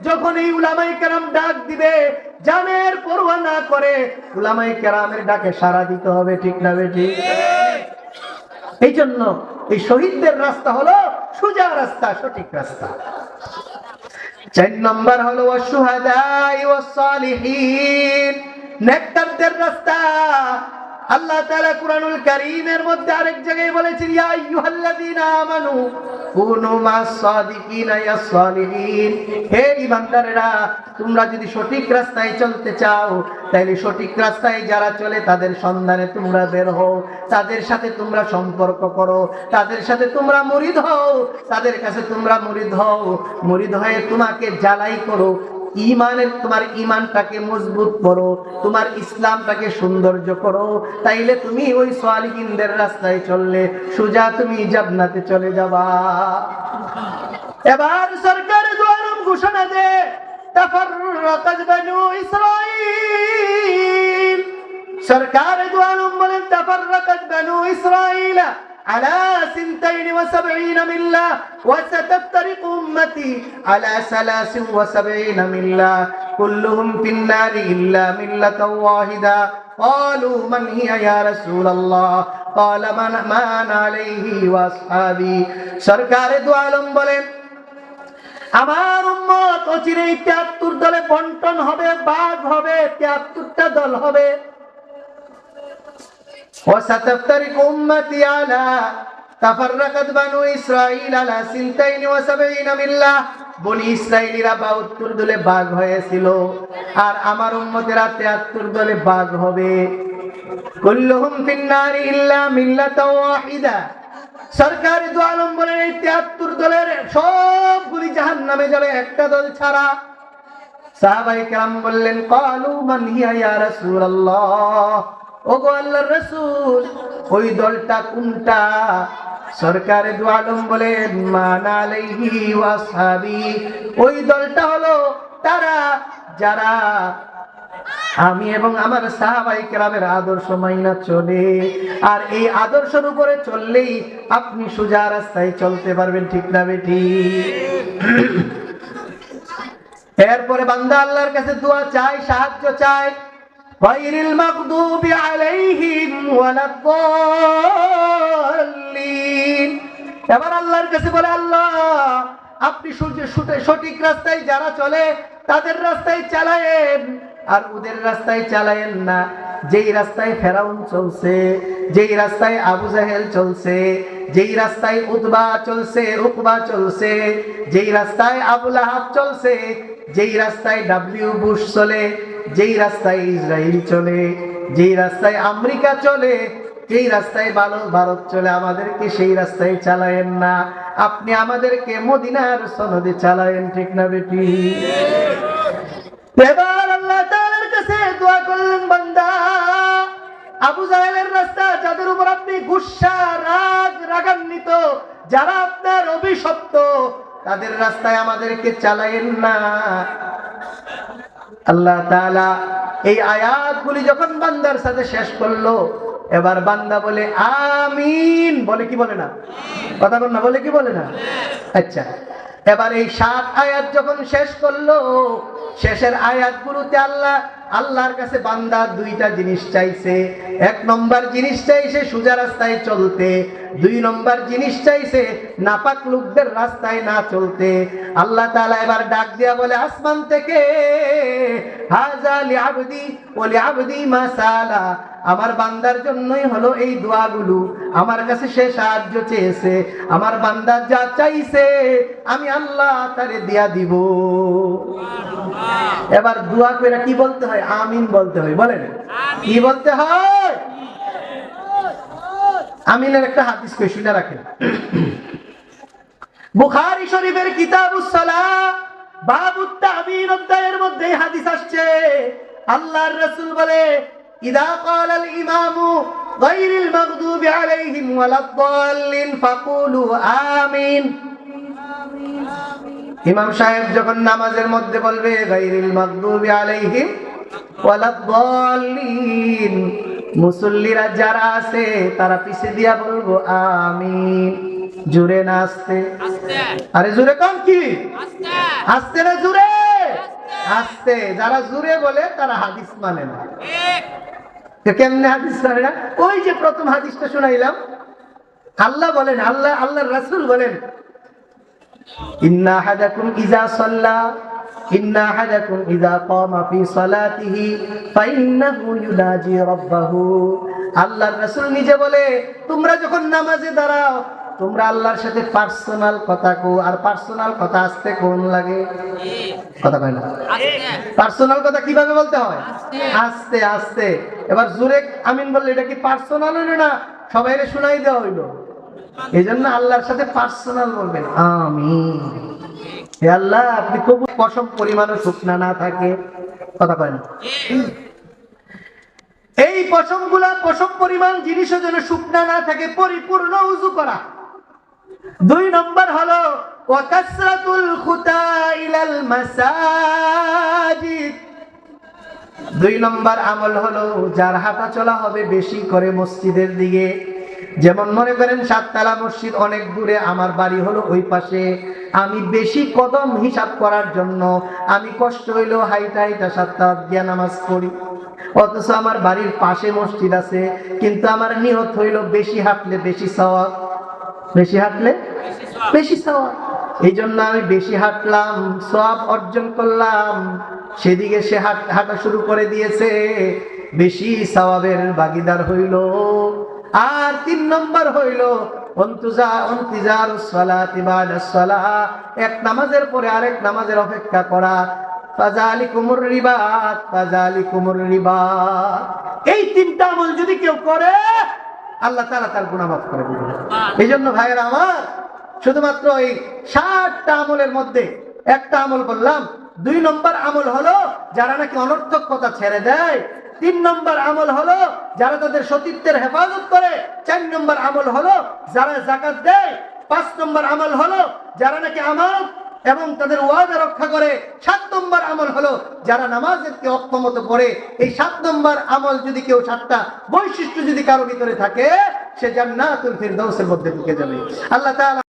S1: যখনই উলামায়ে কেরাম ডাক দিবে, জানের পরোয়া না করে উলামায়ে কেরামের ডাকে সাড়া দিতে হবে। ঠিক না বেঠিক? এই জন্য এই শহীদদের রাস্তা হলো সোজা রাস্তা, সঠিক রাস্তা। 4 নম্বর হলো ওয়াশ-শুহাদা'i ওয়াস-সালিহিন, নেককারদের রাস্তা। আল্লাহ তাআলা কুরআনুল কারীমের মধ্যে আরেক জায়গায় বলেছেন, ইয়া আইয়ুহাল্লাযীনা আমানু কুনু মাস-সাদিকিনা ইয়াস-সালিহিন, হে ঈমানদারেরা, তোমরা যদি সঠিক রাস্তায় চলতে চাও, তাহলে সঠিক রাস্তায় যারা চলে তাদের সন্ধানে তোমরা বের হও, তাদের সাথে তোমরা সম্পর্ক করো, তাদের সাথে তোমরা মুরিদ হও, তাদের কাছে তোমরা মুরিদ হও, মুরিদ হয়ে তোমাকে জ্বালাই করো, তোমার ঈমানটাকে মজবুত করো, তোমার ইসলামটাকে সৌন্দর্য করো, তাইলে তুমি ওই সালিহিনদের রাস্তায় চললে সোজা তুমি জান্নাতে চলে যাবা। এবার সরকার দু আলম ঘোষণা দেয়, তাফাররাকাত বানু ইসরাঈল। সরকার দু আলম বলেন, তাফাররাকাত বানু ইসরাঈল على 72 ملة وستفترق أمتي على 73 ملة كلهم في النار إلا ملة واحدة قالوا من هي يا رسول الله قال من أنا عليه وأصحابي। সরকার দু আলম বলেন, আমার উম্মত অচিরেই 73 দলে বন্টন হবে, ভাগ হবে, 73টা দল হবে। وستفترق أمتي على تفرقت بنو إسرائيل على 72 ملة। বনি ইসরাইলীরা 72 দলে ভাগ হয়েছিল, আর আমার উম্মতেরা 73 দলে ভাগ হবে। কুল্লুহুম ফিন্নার ইল্লা মিল্লাতাও ওয়াহিদা। সরকার দু আলম বলেন, এই 73 দলের সবগুলি জাহান্নামে যাবে, একটা দল ছাড়া। সাহাবায়ে কেরাম বললেন, ক্বালু মান হিয়া ইয়া রাসূলুল্লাহ, ওগো আল্লাহর রাসূল, ওই দলটা কোনটা? সরকার দু আলম বলেন, মান আলাইহি ওয়া আসহাবি, ওই দলটা হলো তারা যারা আমি এবং আমার সাহাবায়ে কেরামের আদর্শ মাইনা চলে, আর এই আদর্শের উপরে চললেই আপনি সোজা রাস্তায় চলতে পারবেন, ঠিক না বেটি? এরপরে বান্দা আল্লাহর কাছে দোয়া চায়, সাহায্য চায়, গায়রিল মাগদুবি আলাইহিম ওয়ালাদ-দাল্লিন। এবার আল্লাহর কাছে বলে, আল্লাহ আপনি সঠিক রাস্তায় যারা চলে তাদের রাস্তায় চালায়েন, আর ওদের রাস্তায় চালায়েন না। যেই রাস্তায় ফেরাউন চলছে, যেই রাস্তায় আবু জাহেল চলছে, যেই রাস্তায় উতবা চলছে, উকবা চলছে, যেই রাস্তায় আবু লাহাব চলছে, যেই রাস্তায় ডব্লিউ বুশ চলে, যেই রাস্তায় ইসরায়েল চলে, যেই রাস্তায় আমেরিকা চলে, যেই রাস্তায় ভারত চলে, আমাদেরকে সেই রাস্তায় চালায়েন না, আপনি আমাদেরকে মদিনার সনদে চালায়েন, ঠিক না বেটি? এবার আল্লাহ তাআলার কাছে দোয়া করলেন, বান্দা আবু জাহেলের রাস্তা, যাদের উপর আপনি গুসা রাগান্বিত, যারা আপনার অভিশপ্ত, তাদের রাস্তায় আমাদেরকে চালায়েন না। আল্লাহ তাআলা এই আয়াতগুলি যখন বান্দার সাথে শেষ করলো, এবার বান্দা বলে আমিন, বলে কি বলে না? কথা বল না, বলে কি বলে না? আচ্ছা, এবার এই 7 আয়াত যখন শেষ করলো, শেষের আয়াতগুলোতে আল্লাহর কাছে বান্দা 2টা জিনিস চাইছে। 1 নম্বর জিনিস চাইছে সোজা রাস্তায় চলতে, 2 নম্বর জিনিস চাইছে নাপাক লোকদের রাস্তায় না চলতে। আল্লাহ তাআলা এবার ডাক দিয়া বলে আসমান থেকে, হাযা লিআবদি ওয়া লিআবদি মা সালা, আমার বান্দার জন্যই হলো এই দোয়াগুলো, আমার কাছে সে সাহায্য চেয়েছে, আমার বান্দা যা চাইছে আমি আল্লাহ তারে দিয়া দিব। এবার দোয়া করে কি বলতে হয়? আমিন বলতে হয়। বলেন কি বলতে হয়? আমিনের একটা হাদিস কই শুনে রাখেন। বুখারী শরীফের কিতাবুস সালাহ বাবুত তা'মিন অধ্যায়ের মধ্যে হাদিস আসছে, আল্লাহর রাসূল বলে, ইদা ক্বালাল ইমামু গায়রিল মাগদুবি আলাইহিম ওয়ালাদ-দাল্লিন ফাকুলু আমিন। ইমাম সাহেব যখন নামাজের মধ্যে বলবে গায়রিল মাগদুবি আলাইহিম ওয়ালাদ-দাল্লিন, মুসল্লিরা যারা আছে তারা পিছে দিয়া বলবো আমিন। জোরে না আস্তে? আরে জোরে কোন কি? আস্তে না জোরে? আস্তে। যারা জোরে বলে তারা হাদিস মানে না। কেমনে হাদিস মানে না? ওই যে প্রথম হাদিসটা শুনাইলাম, আল্লাহ বলেন, আল্লাহর রাসূল বলেন, ইন্না আহাদাকুম ইযা সাল্লা ইন্না আহাদাকুম ইযা কামা ফি সালাতিহি ফাইন্নাহু ইউনাজি রাব্বাহু। আল্লাহর রাসূল নিজে বলে, তোমরা যখন নামাজে দাঁড়াও তোমরা আল্লাহর সাথে পার্সোনাল কথা কও। আর পার্সোনাল কথা আস্তে কোন লাগে? কথা কয় না? পার্সোনাল কথা কিভাবে বলতে হয়? আস্তে আস্তে। এবার জোরে আমিন বললে এটা কি পার্সোনাল হইল না? সবাইরে শুনাই দেওয়া হইল। এই জন্য আল্লাহর সাথে পার্সোনাল বলবেন আমিন। হে আল্লাহ আপনি কবুল, পশম পরিমাণও শুকনা না থাকে, কথা কয় না, এই পশম পরিমাণ জিনিসও যেন শুকনা না থাকে, পরিপূর্ণ উযু করা। 2 নম্বর হলো ওয়া কাসরাতুল খুতা ইলাল মাসাজিদ। 2 নম্বর আমল হলো যার হাঁটা চলা হবে বেশি করে মসজিদের দিকে। যেমন মনে করেন 7 তলা মসজিদ অনেক দূরে, আমার বাড়ি হলো ওই পাশে, আমি বেশি কদম হিসাব করার জন্য আমি কষ্ট হইলো হাইটা হাইটা 7 তলা গিয়া নামাজ পড়ি, অথচ আমার বাড়ির পাশে মসজিদ আছে, কিন্তু আমার নিয়ত হইলো বেশি হাঁটলে বেশি সওয়াব, বেশি হাঁটলে বেশি সওয়াব। এই জন্য আমি বেশি হাঁটলাম, সওয়াব অর্জন করলাম, সেদিকে সে হাঁটা শুরু করে দিয়েছে, বেশি সওয়াবের ভাগীদার হইল। আর 3 নম্বর হইল অন্তিজারুস সালাতি বাদাস সালাহ, এক নামাজের পরে আরেক নামাজের অপেক্ষা করা। ফাযালিকুমুর রিবাত, ফাযালিকুমুর রিবাত। এই 3টা আমল যদি কেউ করে আল্লাহ তাআলা তার গুনাহ মাফ করে দিবেন। এই জন্য ভাইয়েরা আমার, শুধুমাত্র এই 60টা আমলের মধ্যে একটা আমল বললাম। 2 নম্বর আমল হলো যারা নাকি অনর্থক কথা ছেড়ে দেয়। 3 নম্বর আমল হলো যারা তাদের সতীত্বের হেফাজত করে। 4 নম্বর আমল হলো যারা যাকাত দেয়। 5 নম্বর আমল হলো যারা নাকি আমানত এবং তাদের ওয়াদা রক্ষা করে। 7 নম্বর আমল হলো যারা নামাজকে অক্ষমত করে। এই 7 নম্বর আমল যদি কেউ, 7টা বৈশিষ্ট্য যদি কারো ভিতরে থাকে, সে জান্নাতুল ফিরদাউসের মধ্যে ঢুকে যাবে। আল্লাহ তাআলা